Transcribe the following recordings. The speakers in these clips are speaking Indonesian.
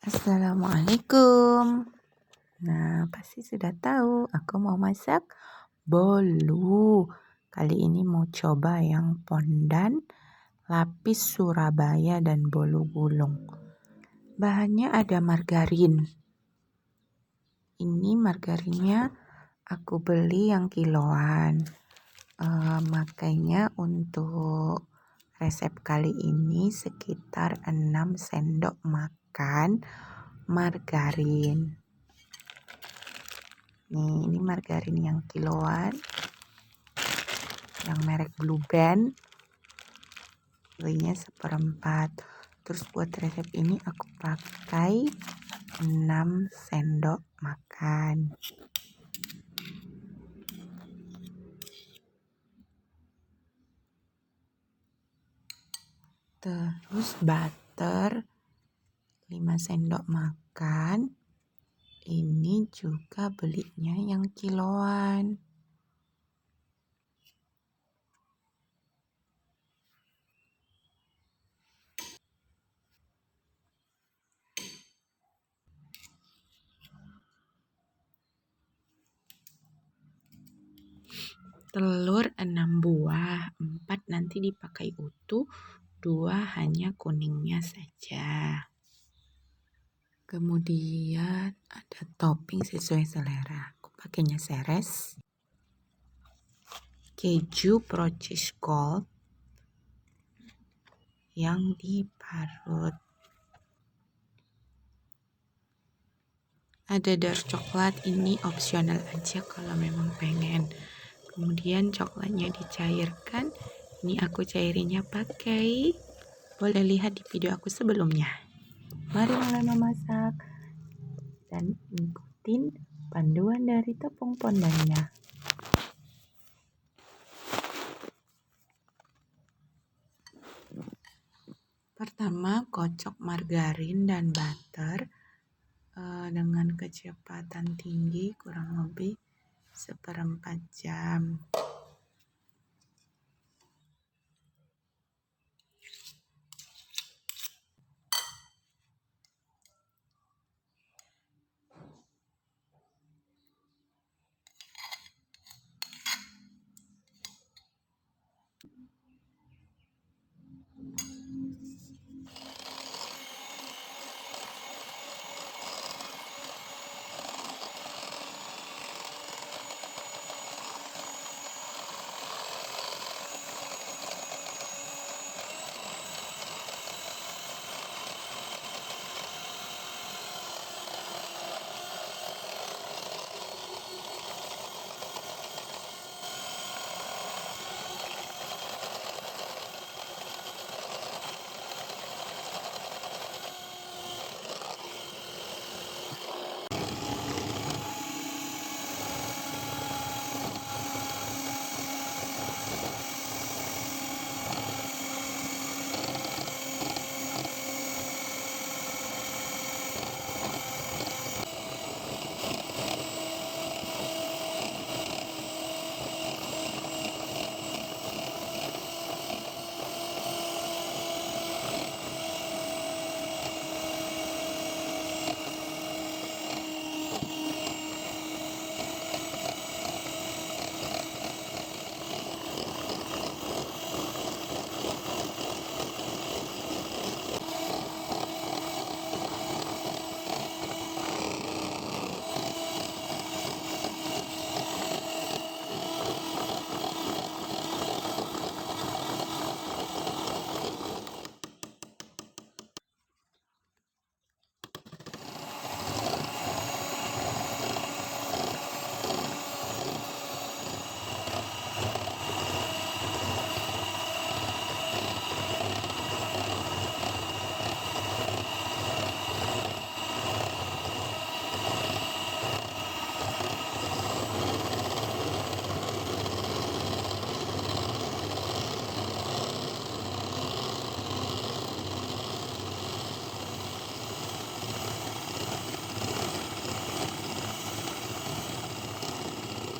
Assalamualaikum. Nah, pasti sudah tahu aku mau masak bolu. Kali ini mau coba yang pondan, lapis Surabaya dan bolu gulung. Bahannya ada margarin. Ini margarinnya aku beli yang kiloan. Makanya untuk resep kali ini sekitar 6 sendok makan margarin. Nih, ini margarin yang kiloan, yang merek Blue Band, belinya 1/4. Terus buat resep ini aku pakai 6 sendok makan. Terus butter 5 sendok makan. Ini juga belinya yang kiloan. Telur 6 buah, 4 nanti dipakai utuh, 2 hanya kuningnya saja. Kemudian ada topping sesuai selera. Aku pakainya seres, keju pro cheese gold yang diparut. Ada dark coklat, ini opsional aja kalau memang pengen. Kemudian coklatnya dicairkan. Ini aku cairinnya pakai. Boleh lihat di video aku sebelumnya. Mari mulai memasak dan ikutin panduan dari tepung pondannya. Pertama, kocok margarin dan butter dengan kecepatan tinggi kurang lebih 1/4 jam.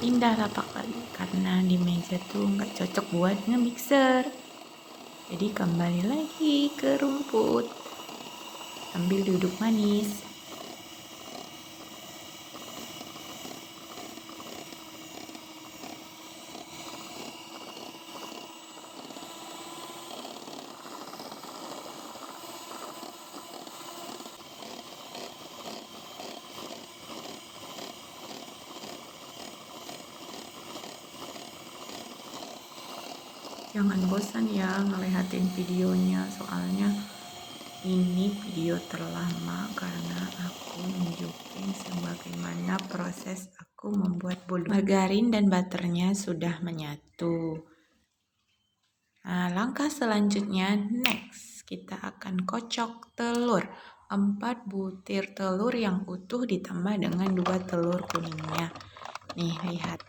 Pindah lapak lagi karena di meja tuh nggak cocok buat nge-mixer. Jadi kembali lagi ke rumput. sambil duduk manis. Jangan bosan ya ngeliatin videonya, soalnya ini video terlama karena aku nunjukin sebagaimana proses aku membuat bolu. Margarin dan butternya sudah menyatu. Nah, langkah selanjutnya next, kita akan kocok telur. 4 butir telur yang utuh ditambah dengan 2 telur kuningnya. Nih, lihat.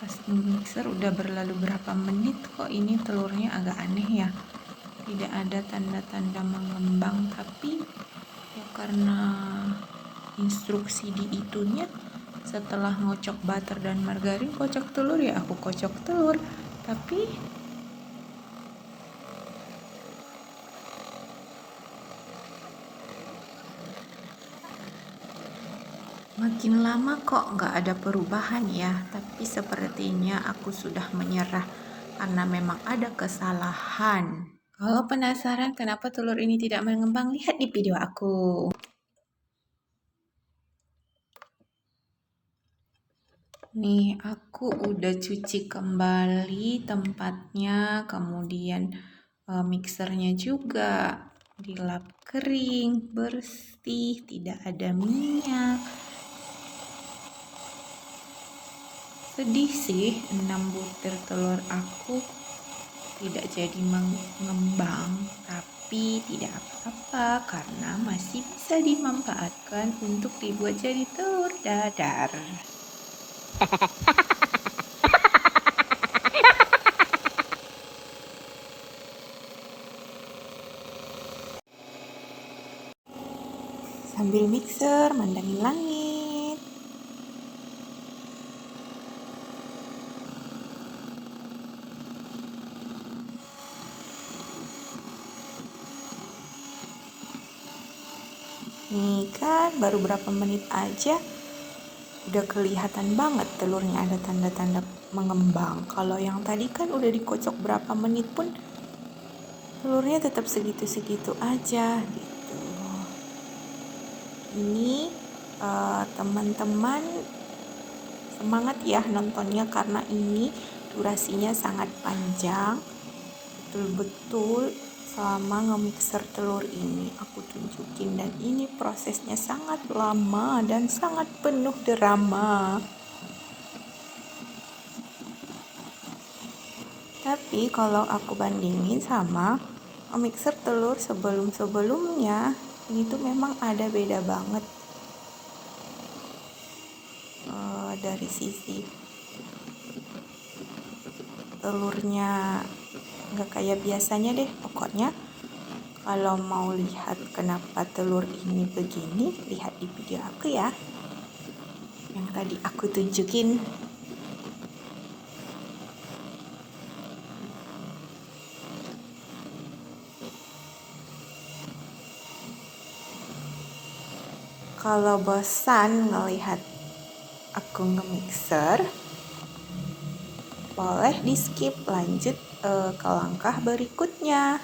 Pas mixer udah berlalu berapa menit kok ini telurnya agak aneh ya, tidak ada tanda-tanda mengembang, tapi ya karena instruksi di itunya setelah ngocok butter dan margarin kocok telur, ya aku kocok telur, tapi makin lama kok nggak ada perubahan ya. Tapi sepertinya aku sudah menyerah karena memang ada kesalahan. Kalau penasaran kenapa telur ini tidak mengembang, lihat di video aku. Nih, aku udah cuci kembali tempatnya, kemudian mixernya juga dilap kering, bersih, tidak ada minyak. Sedih sih, 6 butir telur aku tidak jadi mengembang, tapi tidak apa-apa karena masih bisa dimanfaatkan untuk dibuat jadi telur dadar. Sambil mixer, mandangin langit. Nih kan, baru berapa menit aja udah kelihatan banget telurnya ada tanda-tanda mengembang. Kalau yang tadi kan udah dikocok berapa menit pun telurnya tetap segitu-segitu aja gitu. Ini teman-teman semangat ya nontonnya karena ini durasinya sangat panjang. Betul-betul selama nge-mixer telur ini aku tunjukin, dan ini prosesnya sangat lama dan sangat penuh drama. Tapi kalau aku bandingin sama mixer telur sebelum-sebelumnya, ini tuh memang ada beda banget dari sisi telurnya, nggak kayak biasanya deh. Pokoknya kalau mau lihat kenapa telur ini begini, lihat di video aku ya yang tadi aku tunjukin. Kalau bosan ngelihat aku nge-mixer, boleh di skip, lanjut ke langkah berikutnya.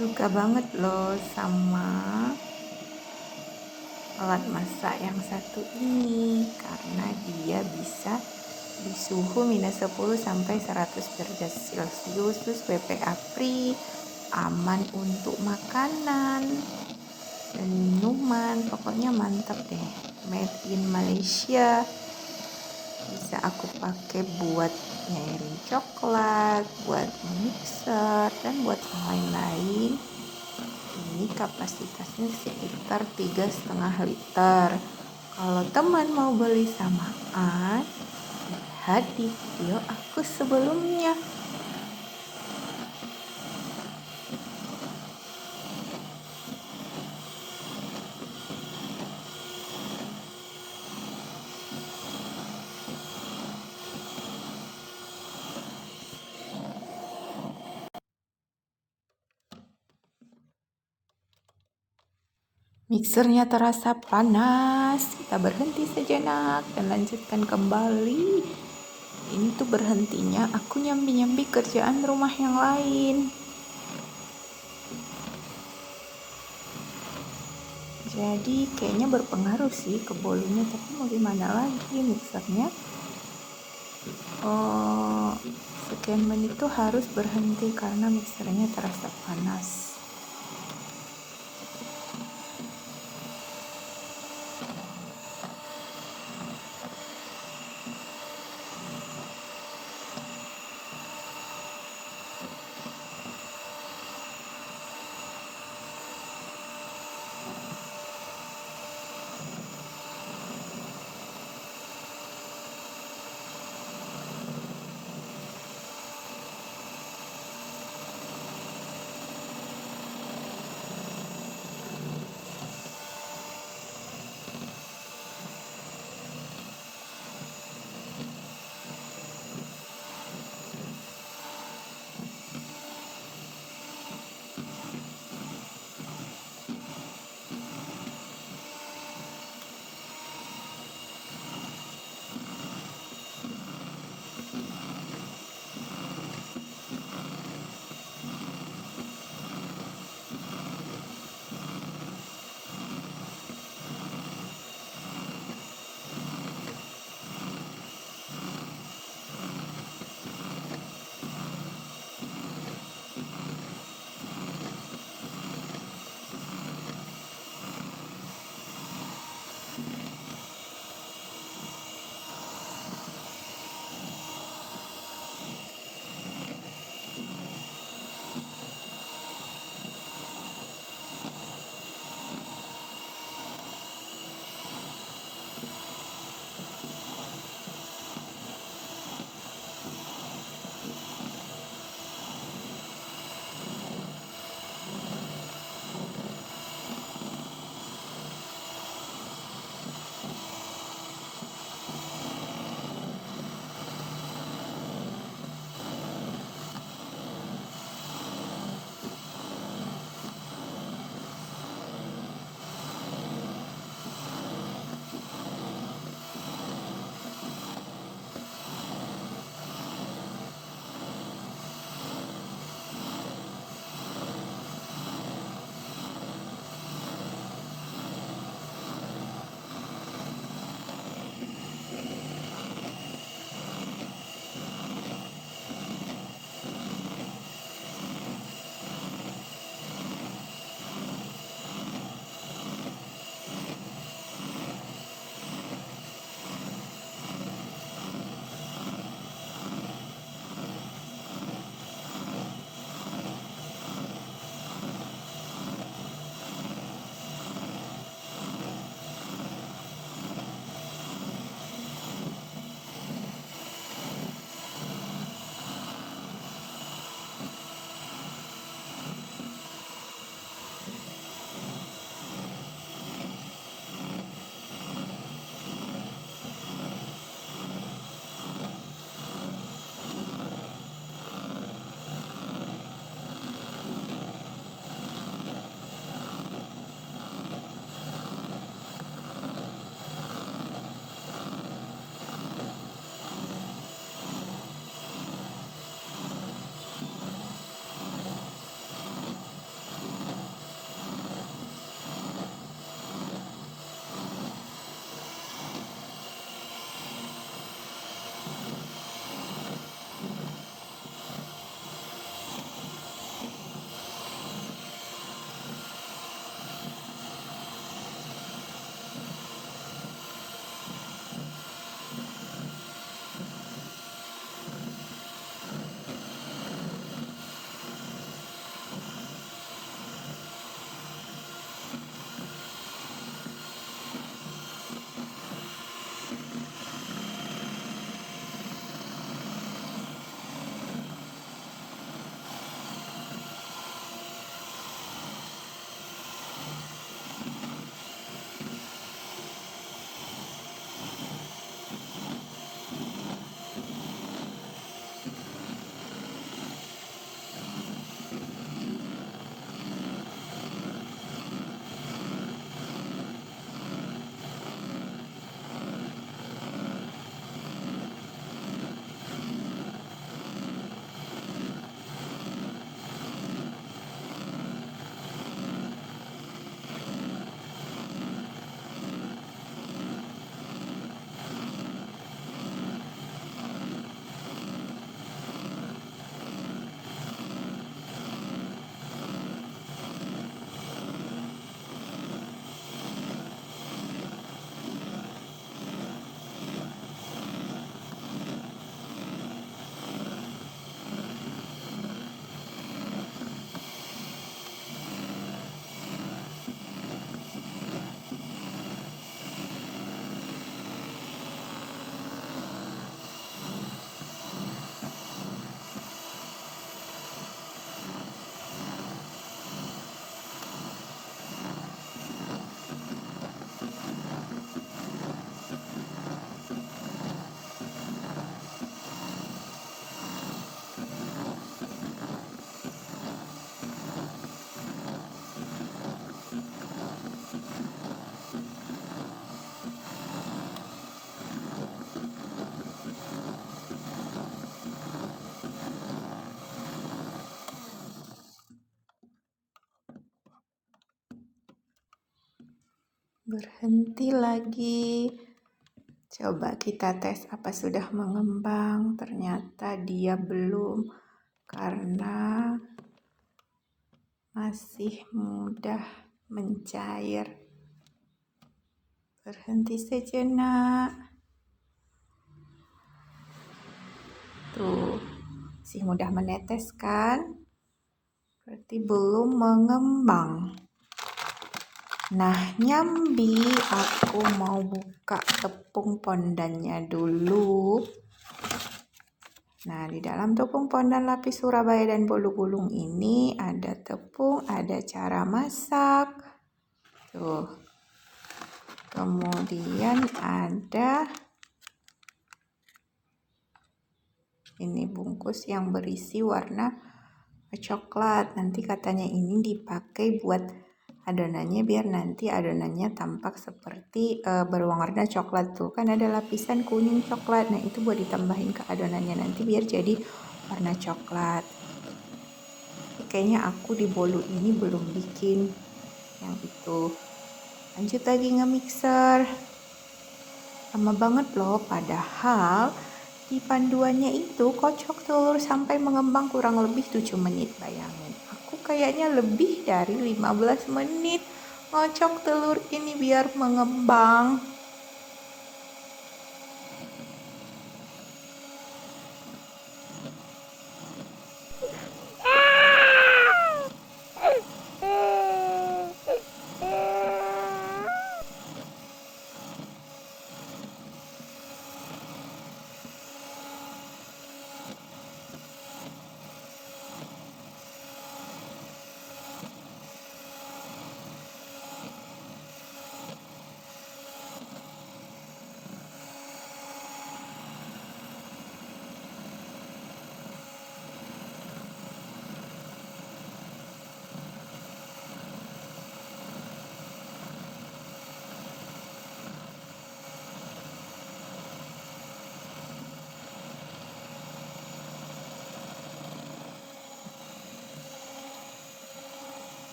Suka banget loh sama alat masak yang satu ini karena dia bisa di suhu -10 sampai 100 derajat Celcius, terus BPA free, aman untuk makanan dan minuman, pokoknya mantap deh. Made in Malaysia, bisa aku pakai buat nyairin coklat, buat mixer, dan buat yang lain-lain. Ini kapasitasnya sekitar 3,5 liter. Kalau teman mau beli samaan, lihat di video aku sebelumnya. Mixernya terasa panas, kita berhenti sejenak dan lanjutkan kembali. Ini tuh berhentinya aku nyambi-nyambi kerjaan rumah yang lain. Jadi kayaknya berpengaruh sih ke bolunya, tapi mau gimana lagi, mixernya sekian menit tuh harus berhenti karena mixernya terasa panas. Berhenti lagi. Coba kita tes apa sudah mengembang. Ternyata dia belum, karena masih mudah mencair. Berhenti sejenak. Tuh, masih mudah menetes kan? Berarti belum mengembang. Nah, nyambi, aku mau buka tepung pondannya dulu. Nah, di dalam tepung pondan lapis Surabaya dan bolu gulung ini ada tepung, ada cara masak. Tuh. Kemudian ada ini bungkus yang berisi warna coklat. Nanti katanya ini dipakai buat adonannya biar nanti adonannya tampak seperti berwarna coklat tuh. Kan ada lapisan kuning coklat. Nah, itu buat ditambahin ke adonannya nanti biar jadi warna coklat. Kayaknya aku di bolu ini belum bikin yang itu. Lanjut lagi nge-mixer. Lama banget loh, padahal di panduannya itu kocok telur sampai mengembang kurang lebih 7 menit, bayangin. Aku kayaknya lebih dari 15 menit ngocok telur ini biar mengembang.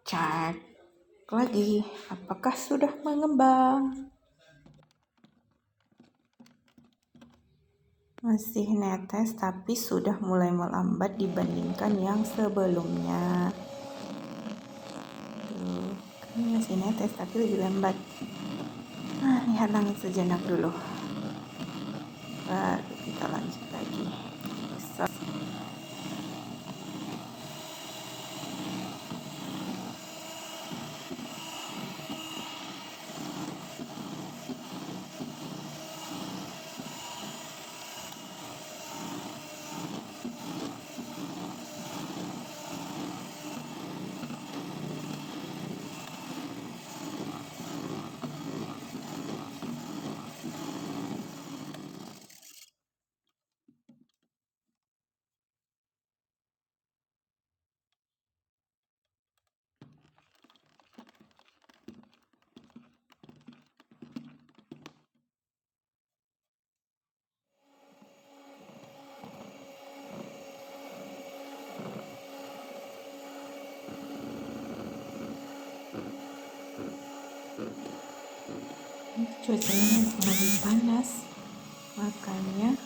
Cek lagi, apakah sudah mengembang? Masih netes tapi sudah mulai melambat dibandingkan yang sebelumnya. Tuh, kan masih netes tapi lebih lambat. Nah, lihat langit sejenak dulu. Baru kita lanjut lagi. Cuacanya lagi panas, makanya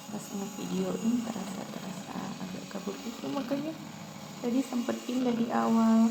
pas ngevideoin terasa agak kabut gitu, makanya tadi sempat pindah di awal.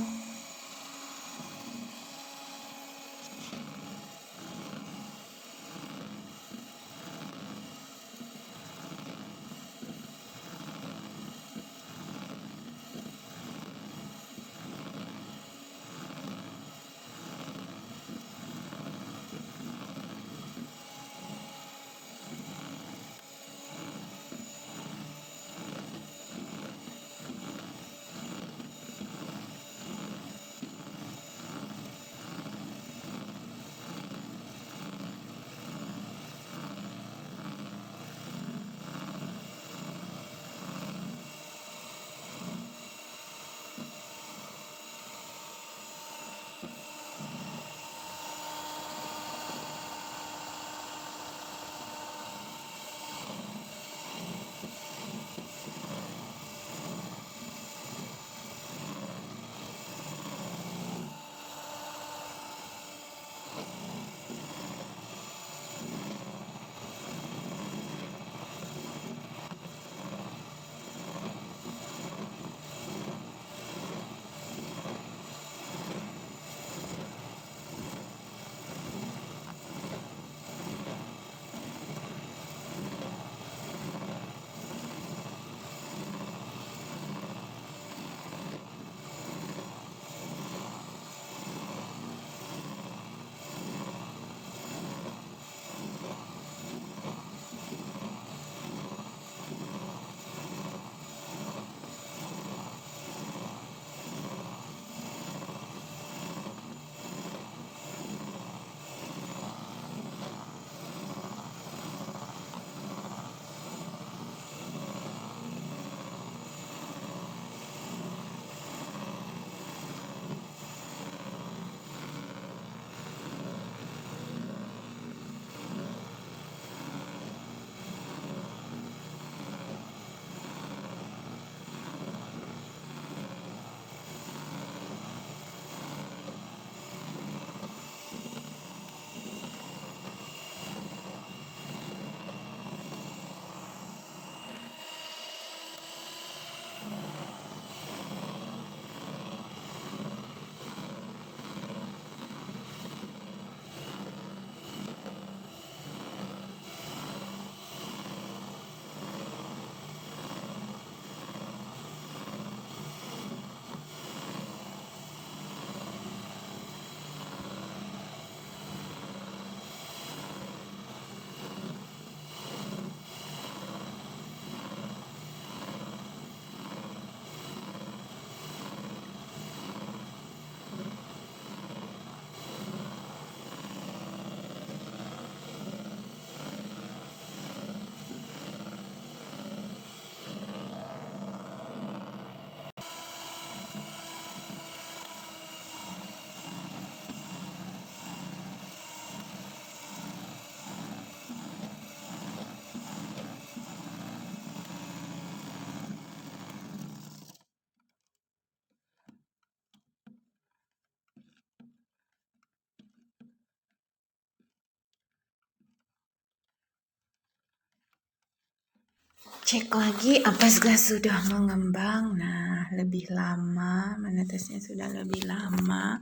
Cek lagi ampas gas sudah mengembang. Nah, lebih lama, menetesnya sudah lebih lama.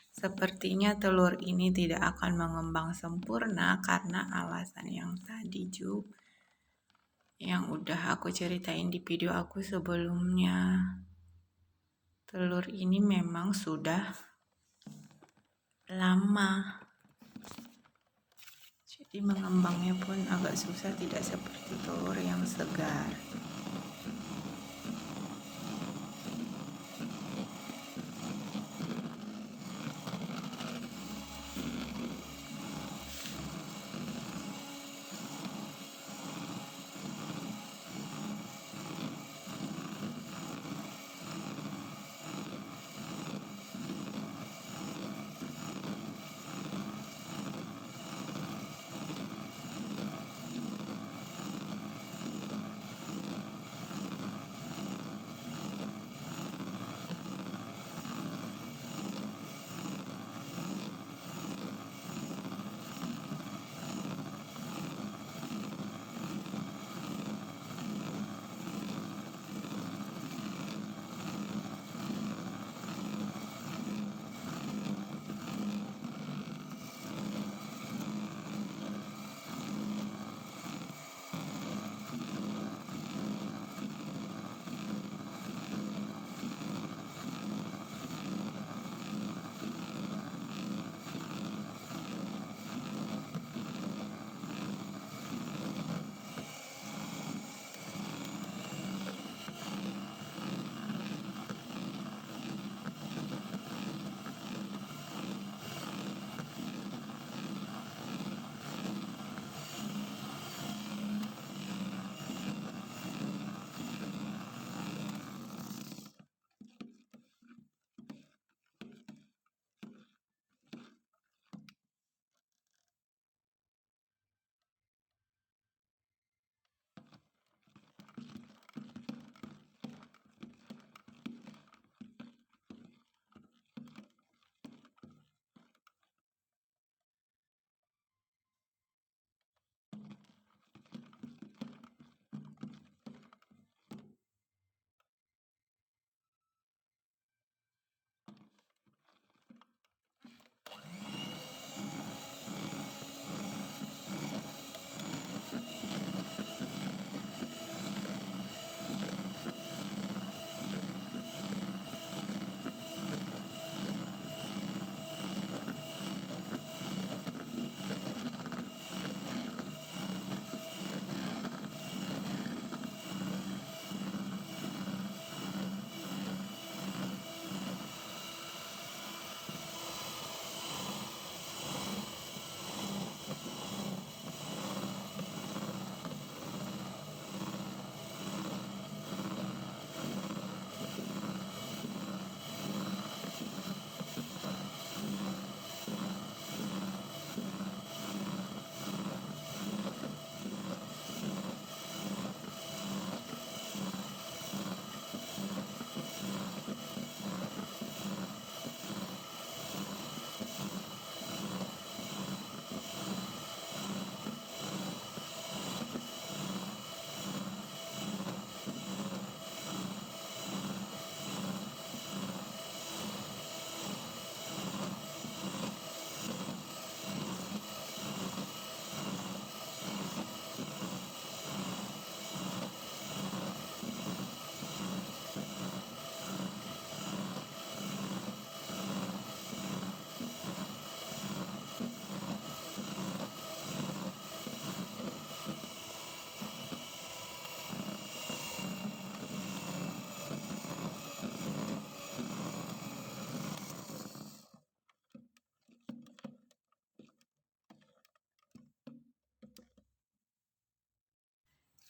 Sepertinya telur ini tidak akan mengembang sempurna karena alasan yang tadi juga yang udah aku ceritain di video aku sebelumnya. Telur ini memang sudah lama, jadi mengembangnya pun agak susah, tidak seperti telur yang segar.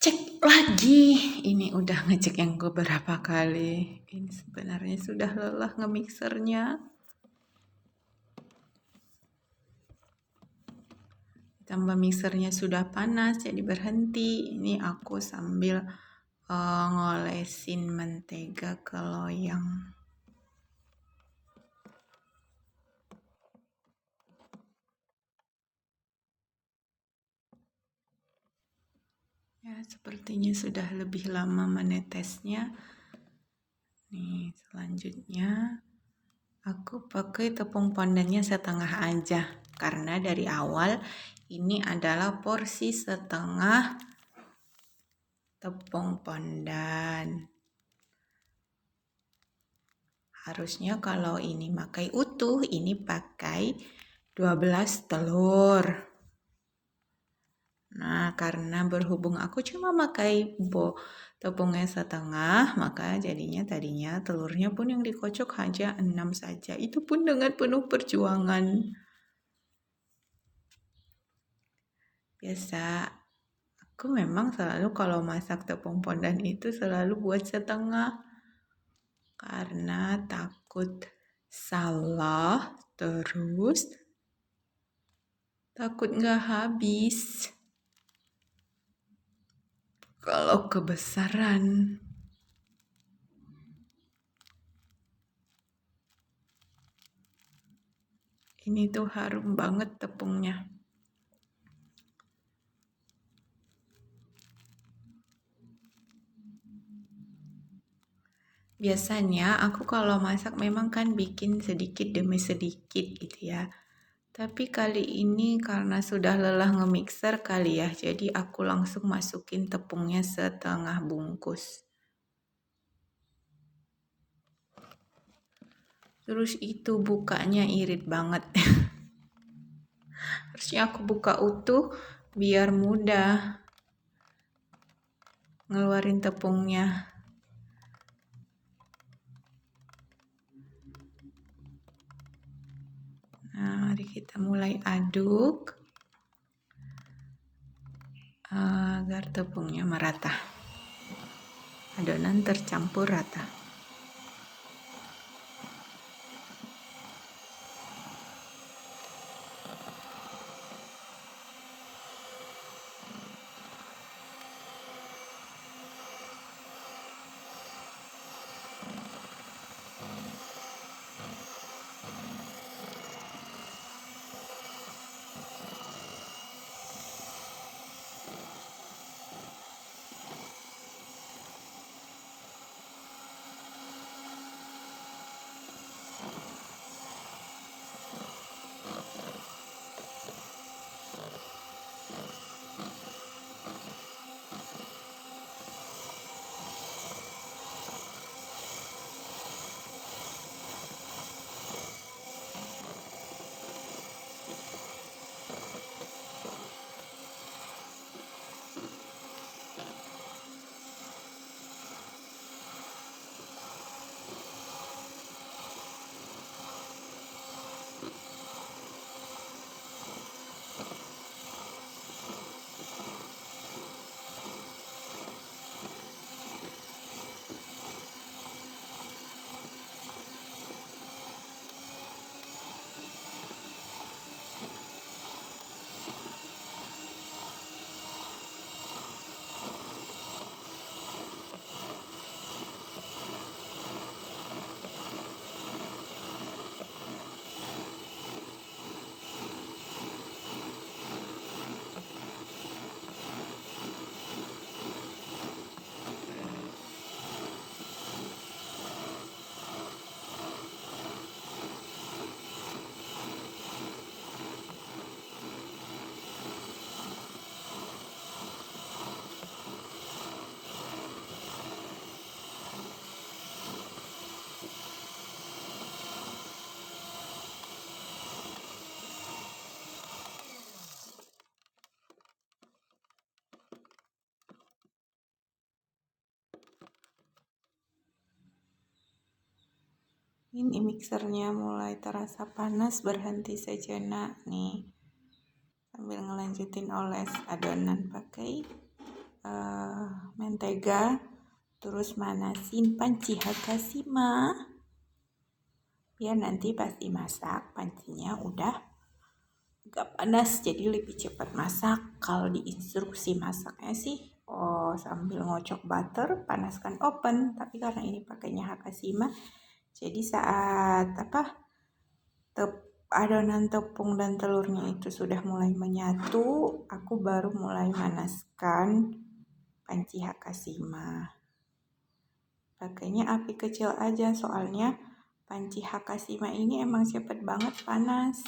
Cek lagi, ini udah ngecek yang beberapa kali. Ini sebenarnya sudah lelah ngemixernya. Tambah mixernya sudah panas, jadi berhenti. Ini aku sambil ngolesin mentega ke loyang. Ya, sepertinya sudah lebih lama menetesnya. Nih, selanjutnya aku pakai tepung pandannya setengah aja. Karena dari awal ini adalah porsi setengah tepung pandan. Harusnya kalau ini pakai utuh, ini pakai 12 telur. Nah, karena berhubung aku cuma pakai tepungnya setengah, maka tadinya telurnya pun yang dikocok hanya 6 saja. Itu pun dengan penuh perjuangan. Biasa, aku memang selalu kalau masak tepung pandan itu selalu buat setengah. Karena takut salah, terus takut nggak habis. Kalau kebesaran. Ini tuh harum banget tepungnya. Biasanya aku kalau masak memang kan bikin sedikit demi sedikit gitu ya. Tapi kali ini karena sudah lelah nge-mixer kali ya, jadi aku langsung masukin tepungnya setengah bungkus. Terus itu bukanya irit banget. Harusnya aku buka utuh biar mudah ngeluarin tepungnya. Nah, mari kita mulai aduk agar tepungnya merata. Adonan tercampur rata. Ini mixernya mulai terasa panas, berhenti sejenak nih. Sambil ngelanjutin oles adonan pakai mentega. Terus manasin panci Hakashima. Biar nanti pas dimasak pancinya udah agak panas, jadi lebih cepat masak. Kalau di instruksi masaknya sih sambil ngocok butter, panaskan oven. Tapi karena ini pakainya Hakashima, jadi saat adonan tepung dan telurnya itu sudah mulai menyatu, aku baru mulai manaskan panci Hakashima. Pakainya api kecil aja, soalnya panci Hakashima ini emang cepet banget panas.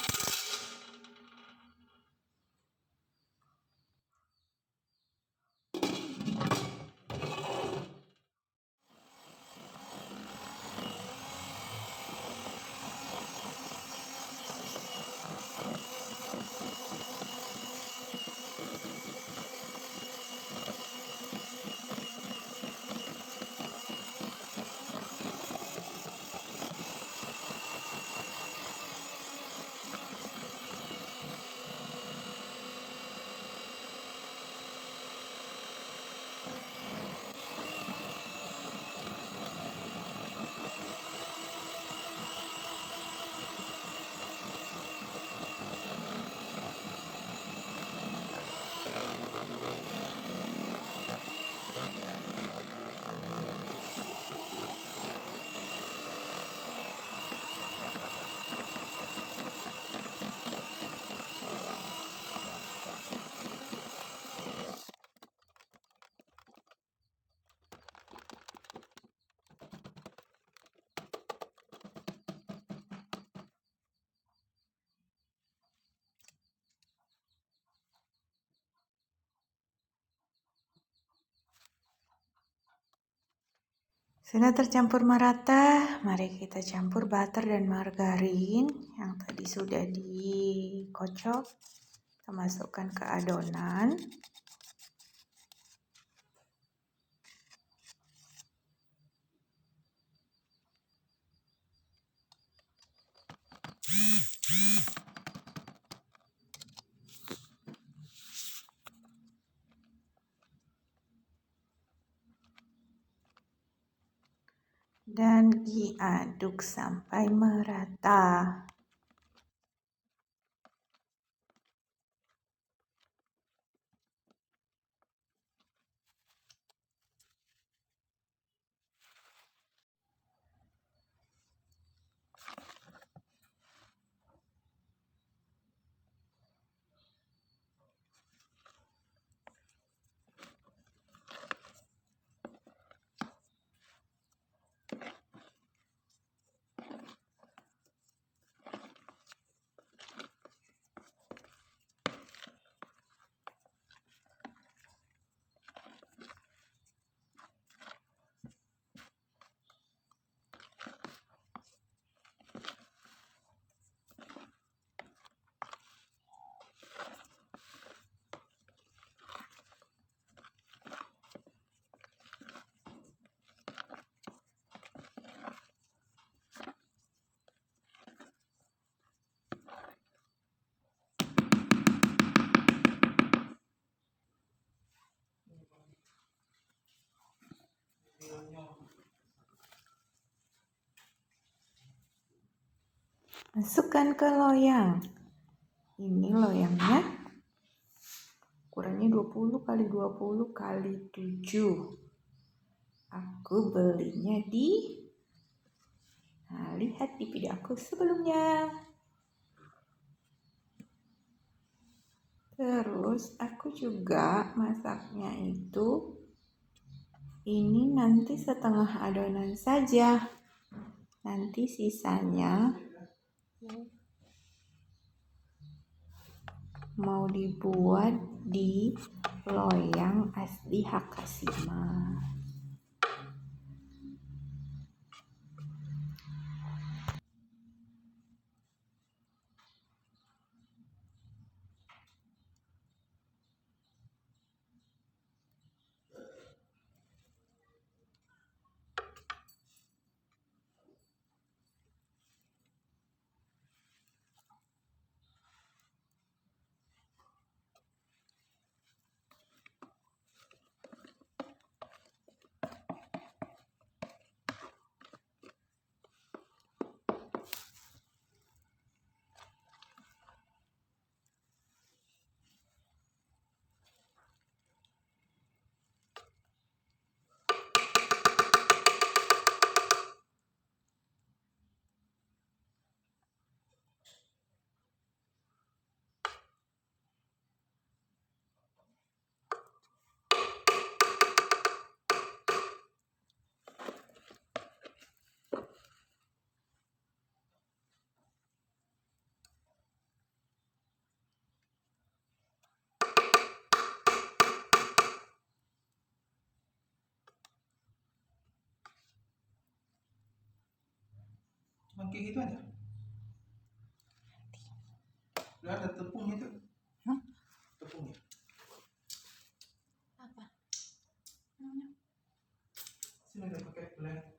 Sudah tercampur merata, mari kita campur butter dan margarin yang tadi sudah dikocok. Kita masukkan ke adonan. Dan diaduk sampai merata. Masukkan ke loyang. Ini loyangnya ukurannya 20 kali 20 kali 7. Aku belinya lihat di video aku sebelumnya. Terus aku juga masaknya itu ini nanti setengah adonan saja. Nanti sisanya mau dibuat di loyang asli Hakashima. Pakai gitu aja. Udah ada tepungnya tuh. Tepungnya. Apa? Sini udah pakai blend.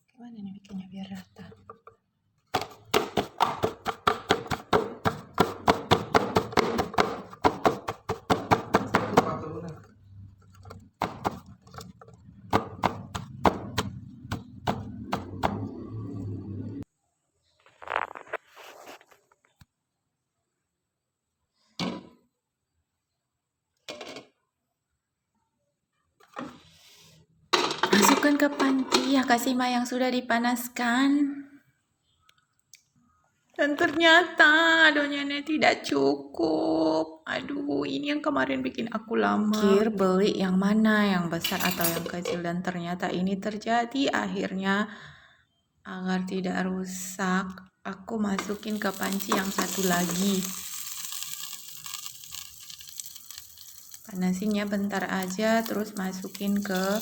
Gimana nih bikinnya biar rata? Lupa turunan. Masukkan ke panci Hakashima yang sudah dipanaskan. Dan ternyata adonannya tidak cukup. Aduh, ini yang kemarin bikin aku lama. Pikir beli yang mana, yang besar atau yang kecil. Dan ternyata ini terjadi. Akhirnya agar tidak rusak, aku masukin ke panci yang satu lagi. Panasinnya bentar aja, terus masukin ke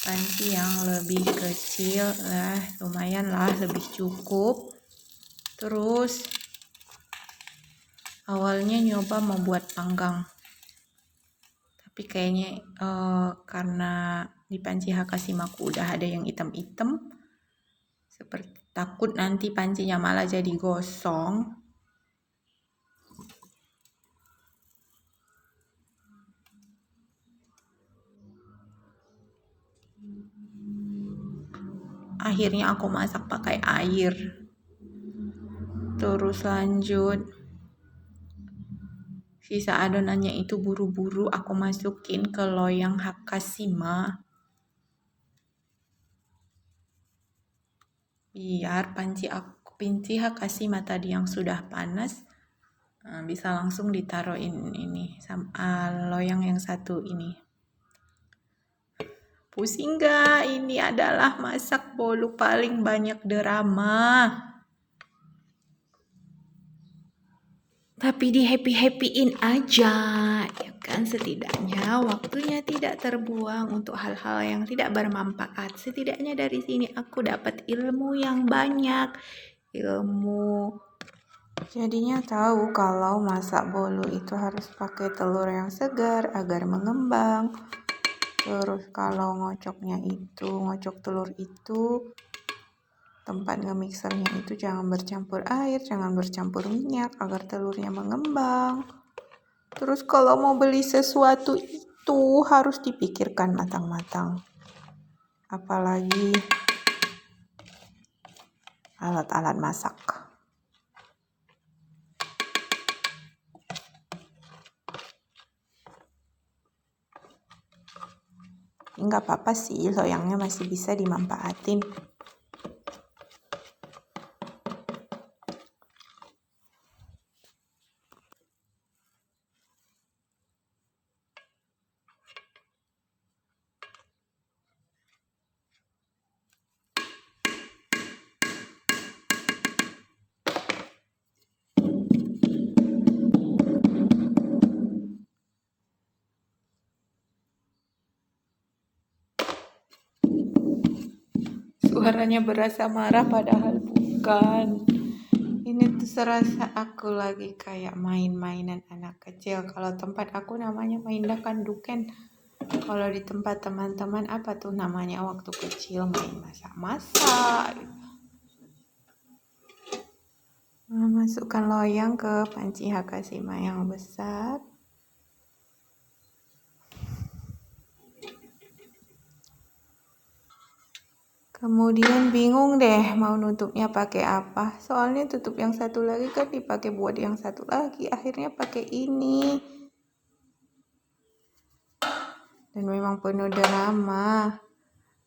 panci yang lebih kecil. Lumayan lah, lebih cukup. Terus awalnya nyoba mau buat panggang, tapi kayaknya karena di panci Hakashimaku udah ada yang hitam-hitam, seperti takut nanti pancinya malah jadi gosong. Akhirnya aku masak pakai air. Terus lanjut, sisa adonannya itu buru-buru aku masukin ke loyang Hakashima. Biar panci Hakashima tadi yang sudah panas bisa langsung ditaruhin ini sama loyang yang satu ini. Pusing gak? Ini adalah masak bolu paling banyak drama. Tapi di happy-happyin aja, ya kan? Setidaknya waktunya tidak terbuang untuk hal-hal yang tidak bermanfaat. Setidaknya dari sini aku dapat ilmu yang banyak. Jadinya tahu kalau masak bolu itu harus pakai telur yang segar agar mengembang. Terus kalau ngocok telur itu, tempat nge-mixernya itu jangan bercampur air, jangan bercampur minyak agar telurnya mengembang. Terus kalau mau beli sesuatu itu harus dipikirkan matang-matang. Apalagi alat-alat masak. Enggak apa-apa sih, loyangnya masih bisa dimanfaatin. Suaranya berasa marah padahal bukan. Ini tuh serasa aku lagi kayak main-mainan anak kecil. Kalau tempat aku namanya main duken. Kalau di tempat teman-teman apa tuh namanya waktu kecil main masak-masak. Masukkan loyang ke panci Hakashima yang besar. Kemudian bingung deh mau nutupnya pakai apa. Soalnya tutup yang satu lagi kan dipakai buat yang satu lagi. Akhirnya pakai ini. Dan memang penuh drama.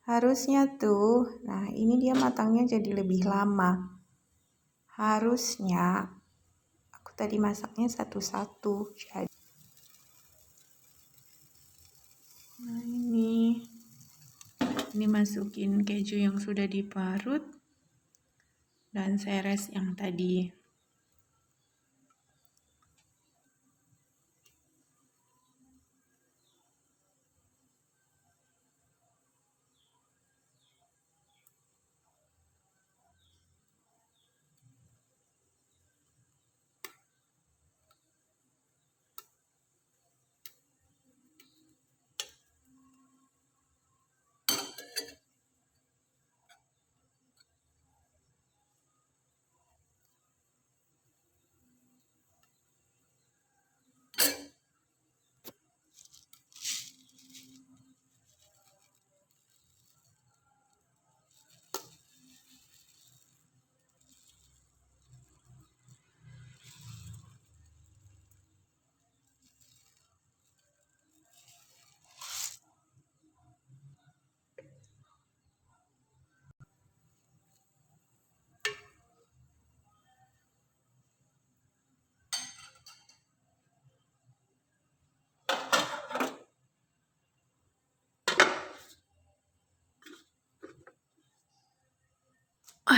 Harusnya tuh, nah ini dia matangnya jadi lebih lama. Harusnya aku tadi masaknya satu-satu. Nah ini masukin keju yang sudah diparut dan seres yang tadi.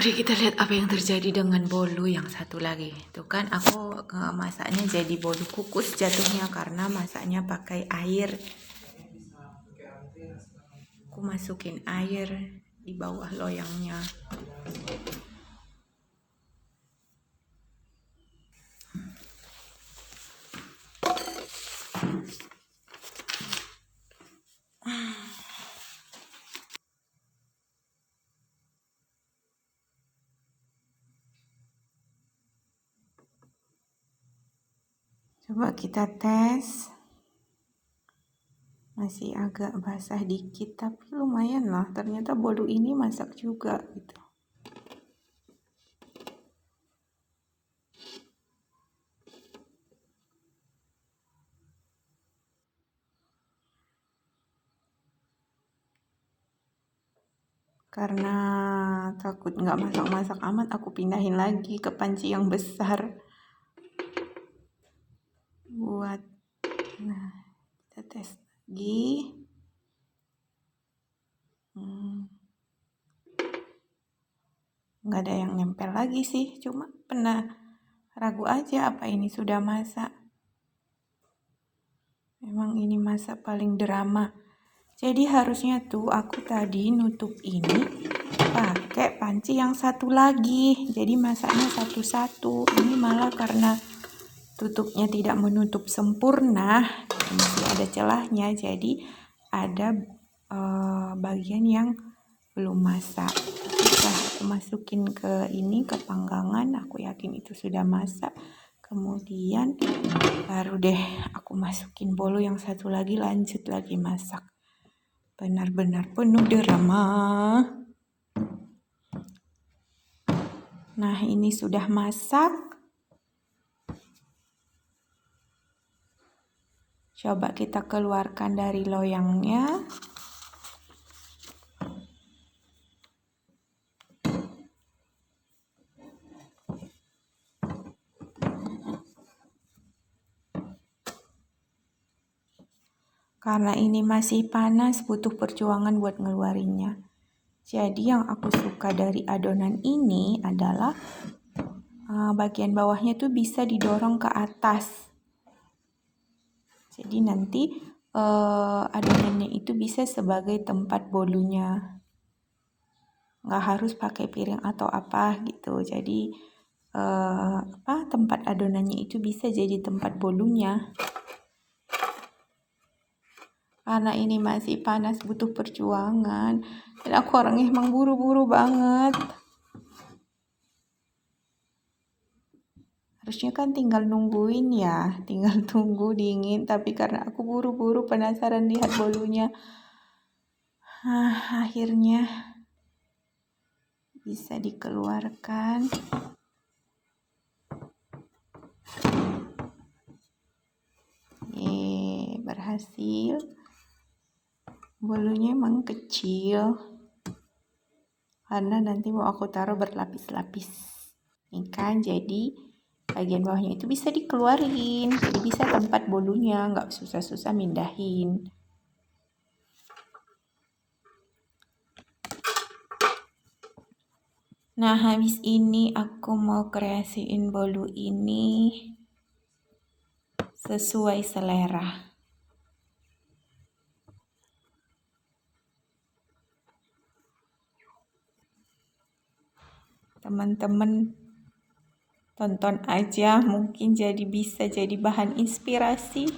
Mari kita lihat apa yang terjadi dengan bolu yang satu lagi. Tuh kan aku masaknya jadi bolu kukus jatuhnya karena masaknya pakai air. Aku masukin air di bawah loyangnya. Coba kita tes. Masih agak basah dikit, tapi lumayan lah. Ternyata bolu ini masak juga gitu. Karena takut nggak masak-masak amat, aku pindahin lagi ke panci yang besar. Nah, kita tes lagi. Nggak ada yang nempel lagi sih, cuma pernah ragu aja apa ini sudah masak. Memang ini masak paling drama. Jadi harusnya tuh aku tadi nutup ini pakai panci yang satu lagi. Jadi masaknya satu-satu. Ini malah karena tutupnya tidak menutup sempurna, masih ada celahnya. Jadi ada bagian yang belum masak. Setelah aku masukin ke ini, ke panggangan, aku yakin itu sudah masak. Kemudian baru deh aku masukin bolu yang satu lagi, lanjut lagi masak. Benar-benar penuh drama. Nah, ini sudah masak. Coba kita keluarkan dari loyangnya. Karena ini masih panas, butuh perjuangan buat ngeluarinnya. Jadi yang aku suka dari adonan ini adalah bagian bawahnya tuh bisa didorong ke atas. Jadi nanti adonannya itu bisa sebagai tempat bolunya. Nggak harus pakai piring atau apa gitu. Jadi tempat adonannya itu bisa jadi tempat bolunya. Karena ini masih panas, butuh perjuangan. Dan aku orangnya emang buru-buru banget. Harusnya kan tinggal nungguin ya, tinggal tunggu dingin. Tapi karena aku buru-buru penasaran lihat bolunya, akhirnya bisa dikeluarkan. Berhasil. Bolunya emang kecil karena nanti mau aku taruh berlapis-lapis. Ini kan jadi bagian bawahnya itu bisa dikeluarin, jadi bisa tempat bolunya, nggak susah-susah mindahin. Nah, habis ini aku mau kreasiin bolu ini sesuai selera. Teman-teman tonton aja, mungkin bisa jadi bahan inspirasi.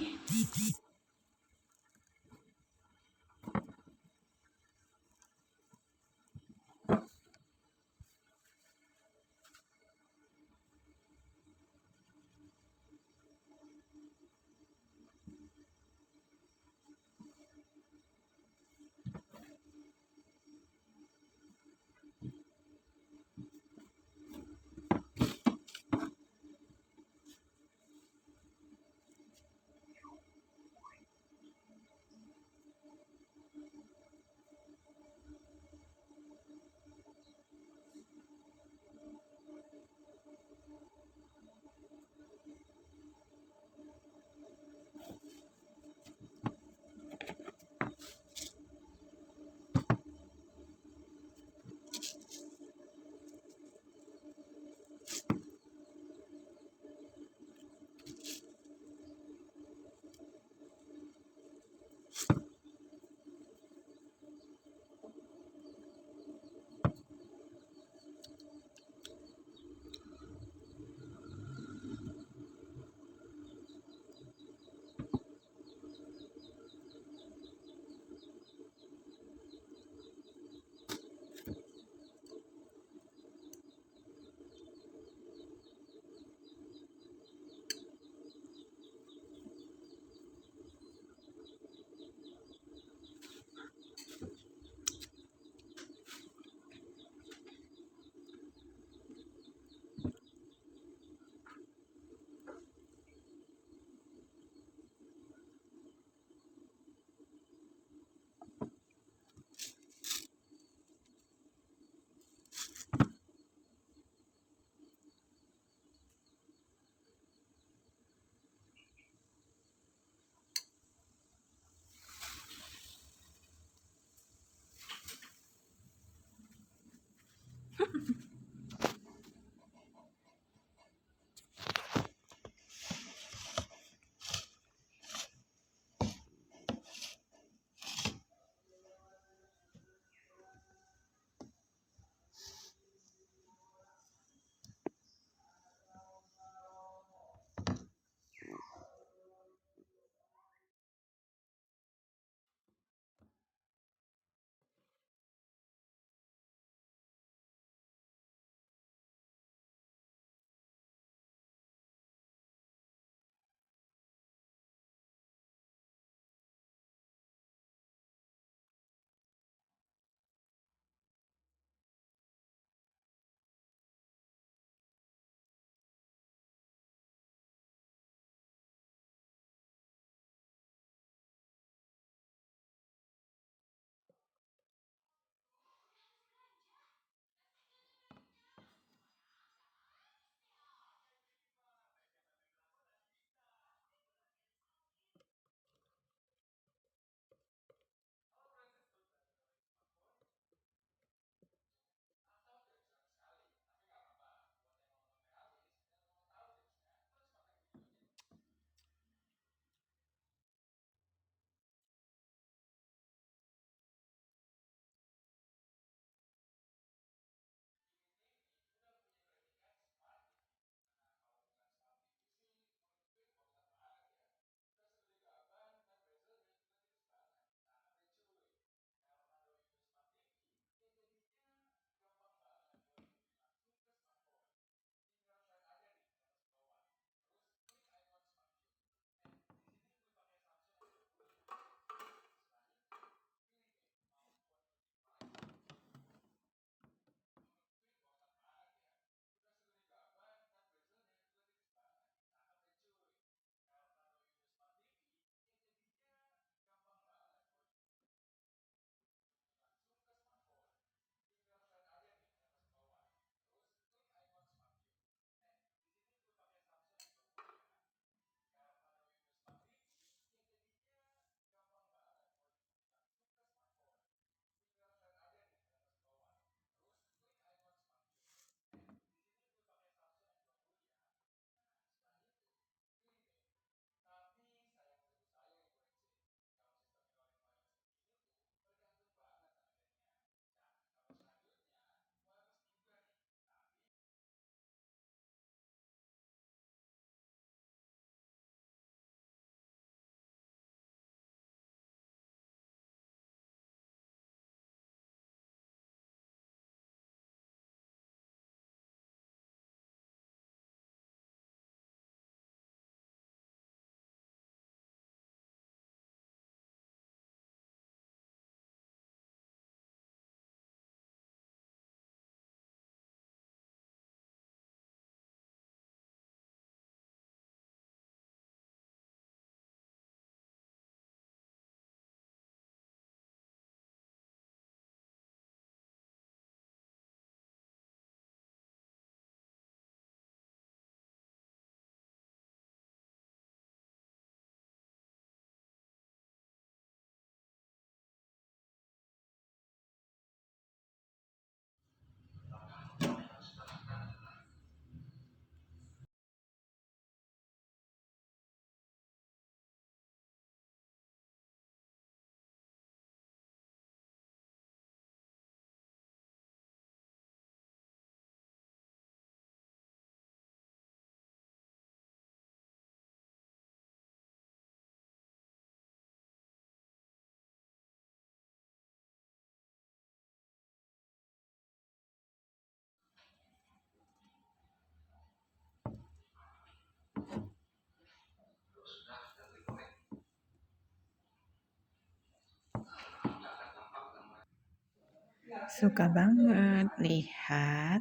Suka banget lihat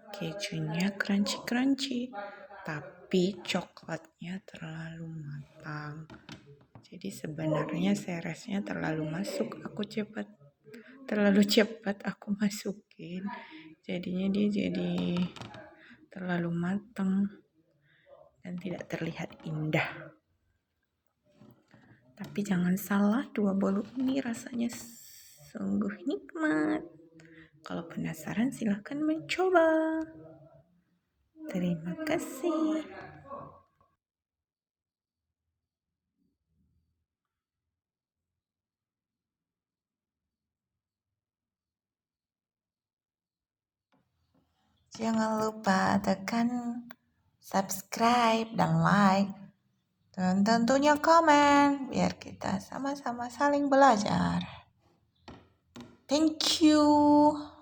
kejunya crunchy, tapi coklatnya terlalu matang. Jadi sebenarnya seresnya terlalu terlalu cepat aku masukin. Jadinya dia jadi terlalu matang dan tidak terlihat indah. Tapi jangan salah, 2 bolu ini rasanya sungguh nikmat. Kalau penasaran silahkan mencoba. Terima kasih. Jangan lupa tekan subscribe dan like. Dan tentunya komen biar kita sama-sama saling belajar. Thank you.